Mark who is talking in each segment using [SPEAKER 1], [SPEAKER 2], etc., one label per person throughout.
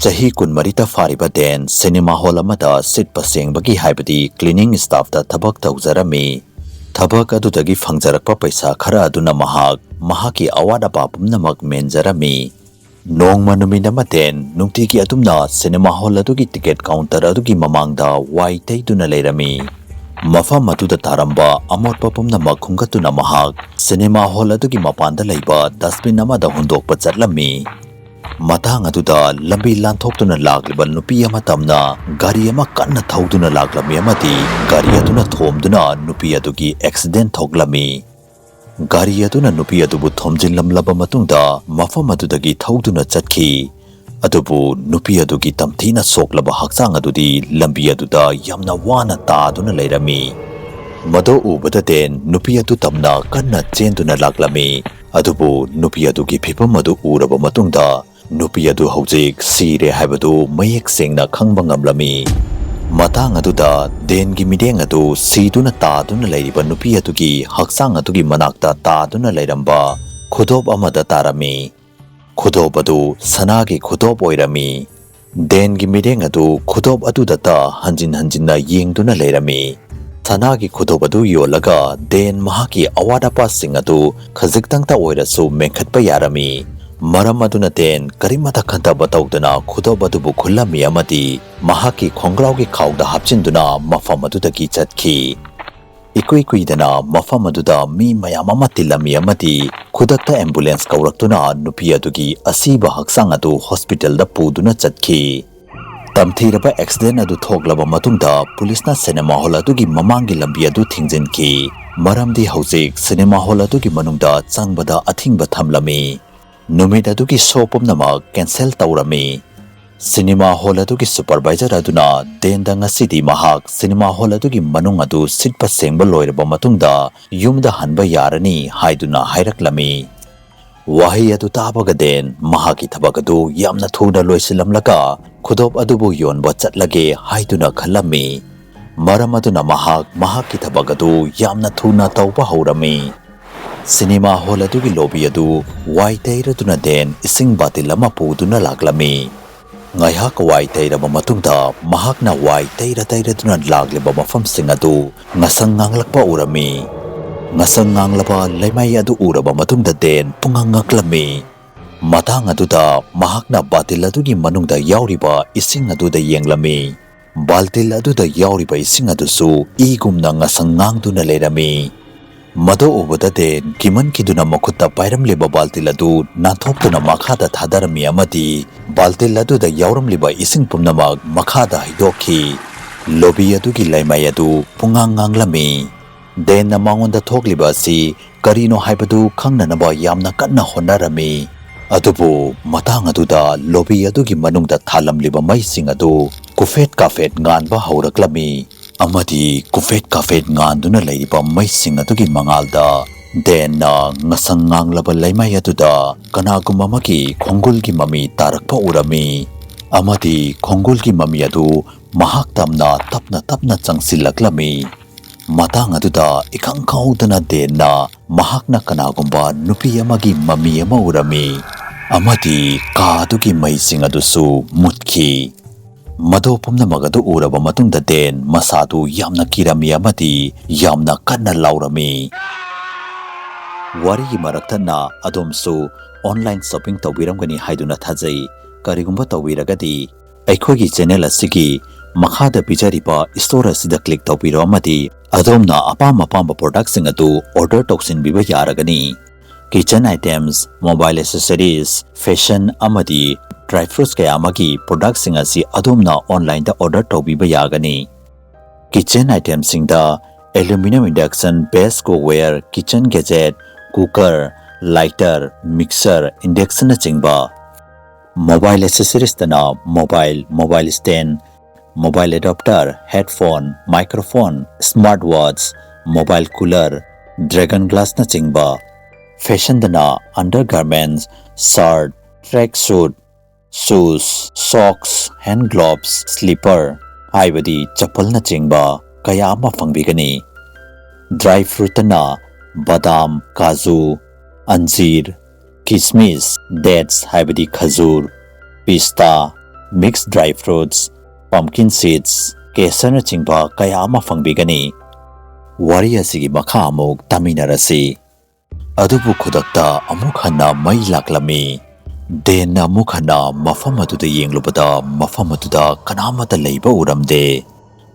[SPEAKER 1] Chahi kunmarita fariba den cinema hall amada sit pasengbagi haibadi cleaning staff da thabak tawjarami. Thabak adudagi phangjarakpa paisa khara aduna mahaki awada pa pumnamak menjarami. Nongma numina maten nungtigi adumna cinema hall adugi ticket counter adugi mamangda wai taiduna leirami. Mafam aduda taramba amotpa pumnamak khungatuna cinema hall adugi mapanda leiba dustbin amada hundokpa chatlami. Matang aduda lambi lanthoptuna lagliba nupi ama tamna gari ama kanna thauduna laglami amadi gari aduna thomduna nupi adugi accident thoglami. Gari aduna nupi adubu thomjinlamlaba matungda mafam adudagi thauduna chatki. Adubu nupi adugi tamthina soklaba hakchang adudi lambi aduda yamna wana taaduna leirami. Mado ubada den nupi adu tamna kanna chenduna laglami. Adubu nupi adugi phipam adu uraba matungda nupi adu hojik sire haibadu mayek sengna khangba ngamlami. Matang aduda dengi mideng adu siduna taaduna leiriba nupi adugi hakchang adugi manakta taaduna leiramba khudop amada tarami. Khudop adu Sanagi Khudop oirami. Dengi mideng adu khudop aduda ta hanjinna yengduna leirami. Sanagi Khudop adu yolaga den mahaki awada pasing adu khajiktangta oirasu menkhatpa yarami. Maram aduna den karimata khanta batawdana khudop adubu khulami amadi mahaki khongraugi khawda hapchinduna mafam adudagi chatki. Ikuidana mafam aduda mi mayam ama tilami amadi khudakta ambulance kauraktuna nupi adugi asiba haksang adu hospital da puduna chatki. Tamthiraba accident adu thoglaba matungda pulisna cinema hall adugi mamangi lambi adu thingjinki. Maramdi hojik cinema hall adugi manungda changbada athingba thamlami. Numit adugi show pumnamak cancel tawrami. Cinema hall adugi supervisor aduna denda ngasidi mahak cinema hall adugi manung adu sitpa sengba loiraba matungda yumda hanba yarani haiduna hairaklami. Wahi adu tabaga den mahaki thabak adu yamna thuna loisilamlaka khudop adubu yonba chatlage haiduna khalami. Maram aduna mahaki thabak adu yamna thuna tawba haurami. Cinema hall adugi lobby adu wai tairaduna den ising batil ama puduna laklami. Ngaihak wai tairaba matungda mahakna wai tairaduna lagliba mafam sing adu ngasang nganglakpa urami. Ngasang nganglaba laimai adu uraba matungda den pungangaklami. Matang aduda mahakna batil adugi manungda yauriba ising aduda yenglami. Baltil aduda yauriba ising adusu igumna ngasang ngangduna leirami. Mado ubada den kiman kiduna makhutta pairam liba baltil adu nathoptuna makhada thadarami amadi baltil adu da yauram liba ising pumnamak makhada haidokhi. Lobby adugi laimai adu punganganglami. Den na mangonda thokliba si karino haibadu khangnanaba yamna kanna honarami. Adubu matang aduda lobby adugi manungda thalamliba maising adu kufet nganba hauraklami. Amadi kufet nganduna leiriba maising adugi mangalda den na ngasang nganglaba laimai aduda kanaguma magi khongulgi mami tarakpa urami. Amadi khongulgi mami adu mahak tamna tapna changsilaklami. Matang aduda ikang kaudana den na mahakna kanagumba nupi amagi mami ama urami. Amadi ka adugi maising adusu mutki. Mado pumnamak adu uraba matungda den masadu yamna kirami amadi yamna kanna laurami. Wari maraktana adomsu online shopping tawbiramgani haiduna thajai. Karigumba tawbiragadi aikhogi channel asigi makhada pijariba store asida click tawbiro amadi adomna apam products sing adu order tawsinbiba yaragani. Kitchen items, mobile accessories, fashion amadi dry fruits kaya amagi products sing asi adomna online da order tawbiba yagani. Kitchen items sing da aluminum induction base cookware, kitchen gadget, cooker, lighter, mixer, induction na chingba. Mobile accessories tana mobile stand, mobile adapter, headphone, microphone, smartwatch, mobile cooler, dragon glass na chingba. Fashion dana undergarments, shirt, tracksuit, shoes, socks, hand gloves, slipper, haibadi chappal na chingba kaya ama fangbigani. Dry fruit na badam, kaju, anjir, kismis, dates haibadi khajur, pista, mixed dry fruits, pumpkin seeds, kesarnachingba kaya ama fangbigani. Wari asigi makha amuk taminarasi. Adubu khudakta amuk hanna mai laklami. Den amuk hanna mafam aduda yenglubada mafam aduda kanamata leiba uramde.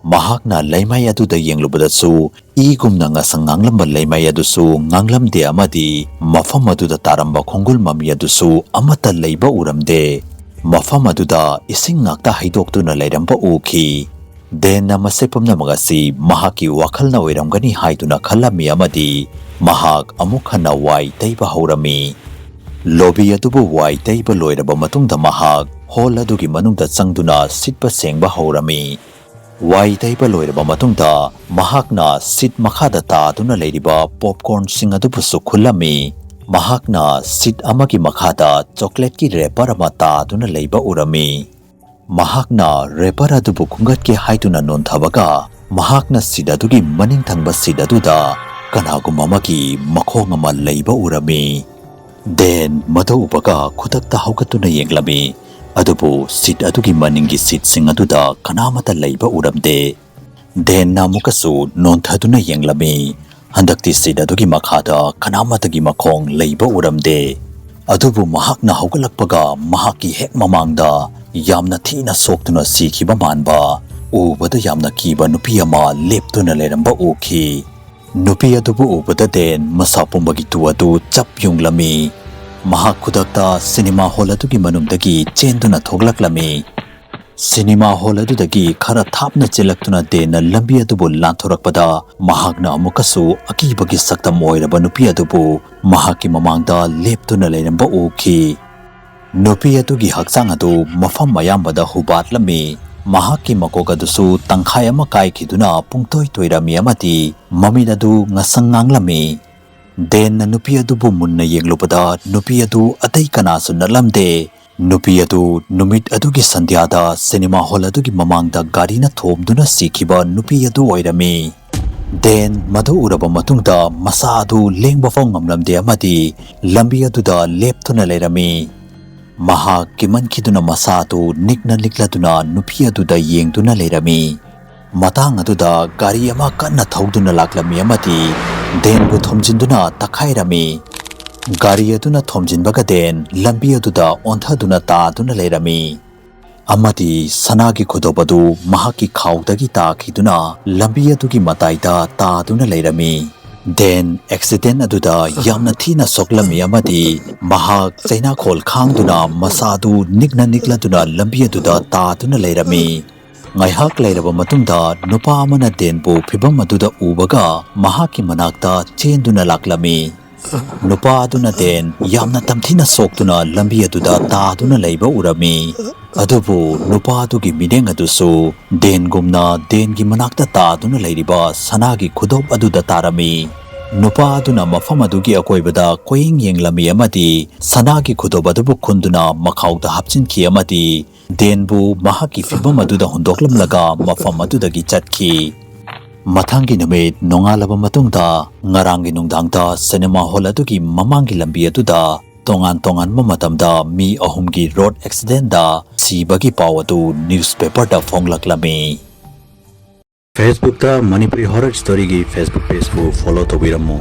[SPEAKER 1] Mahakna leimay aduda yenglubadasu igumna nga sanganglamba leimay adusu nganglamde amadi mafam aduda taramba khongul mami adusu amata leiba uramde. Mafam aduda ising ngakta haidoktu na leiramba uki. Den na masepamna magasi mahaki wakal na oiramgani haiduna khalami amadi mahak amuk hanna wai taiba haurami. Lobby adubu wai taiba loiraba matungda mahak hall adugi manungda changduna sitpa sengba haurami. Wai taiba loiraba matungda mahakna sit makhada taaduna leiriba popcorn sing adubusu khulami. Mahakna sit amagi makhada chocolate ki wrapper ama taaduna leiba urami. Mahakna wrapper adubu khungat ki haiduna nonthabaga mahakna sit adugi maning thangba sit aduda kanagum amagi makhong ama leiba urami. Den mado upaga khudakta haugatuna yenglami. Adubu sit adugi maningi sit sing aduda kanamata leiba uramde. Den namukasu nonthaduna yenglami. Handakti sit adugi makhada kanamatagi makhong leiba uramde. Adubu mahakna haugalakpaga mahaki hek mamangda yamna thina soktuna sikhiba manba. Ubada yamna kiba nupi ama leptuna leramba uki. Nupi adubu ubada den masapumbagi tuadu chap yunglami. Mahak khudakta cinema hall adugi manumdagi chenduna thoglakami. Cinema hall adudagi khara thapna chelaktuna dena lambi adubu lanthorakpada mahakna amukasu akibagi saktam oiraba nupi adubu mahaki mamangda leptuna leiramba uki. Nupi adugi hakchang adu mafam mayambada hubatlami. Mahaki makok adusu tangkhai ama kaikhiduna pungtoi toirami amati mamid adu ngasanganglami. Den na nupi adubu munna yenglubada nupi adu atai kanasu nalamde. Nupi adu numit adugi sandhyada cinema hall adugi mamangda gari na thomduna sikhiba nupi adu oirami. Den madu uraba matungda masa adu lengba faw ngamlamde amadi lambi aduda leptuna leirami. Mahak kimankhiduna masa adu nikna likladuna nupi aduda yengduna leirami. Matang aduda gari ama kanna thauduna laklami amadi den bu thomjinduna takhairami. Gari aduna thomjinbaga den lambi aduda onthaduna taaduna leirami. Amadi Sanagi Khudop adu mahaki khawdagi taakhiduna lambi adugi mataida taaduna leirami. Den accident aduda yamna thina soklami amadi mahak chaina khol khangduna masadu nikna nikladuna lambi aduda taaduna leirami. Ngaihak leiraba matungda nupa amana denbu phibam aduda ubaga mahaki manakta chenduna laklami. Nupa aduna den yamna tamthina soktuna lambi aduda taaduna leiba urami. Adubu nupa adugi mideng adusu den gumna dengi manakta taaduna leiriba Sanagi Khudop aduda tarami. Nupa aduna mafam adugi akoibada koying yenglami amadi Sanagi Khudop adubu khunduna makhawda hapchinkhi amadi denbu mahaki fibam aduda hundoklamlaga mafam adudagi chatki. Mathangi numit nongalaba matungda ngarangi nungdangda cinema hall adugi mamangi lambi aduda tongan matamda mi ahumgi road accident da sibagi paw adu newspaper da phonglaklami. Facebook da Manipuri horror story gi Facebook page ko follow tobiramu.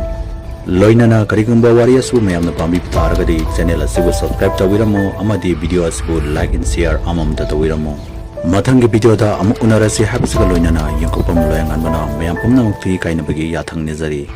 [SPEAKER 1] Loinana karigumba wari asu mayamna pambi taragadi channel asibu subscribe tobiramu amadi video asibu like and share amam da tobiramu. Mathangi video da amuk unarasi habsiga loinana yangkopam loyangan bana mayam pumnamakpu kainabagi yathang nizari.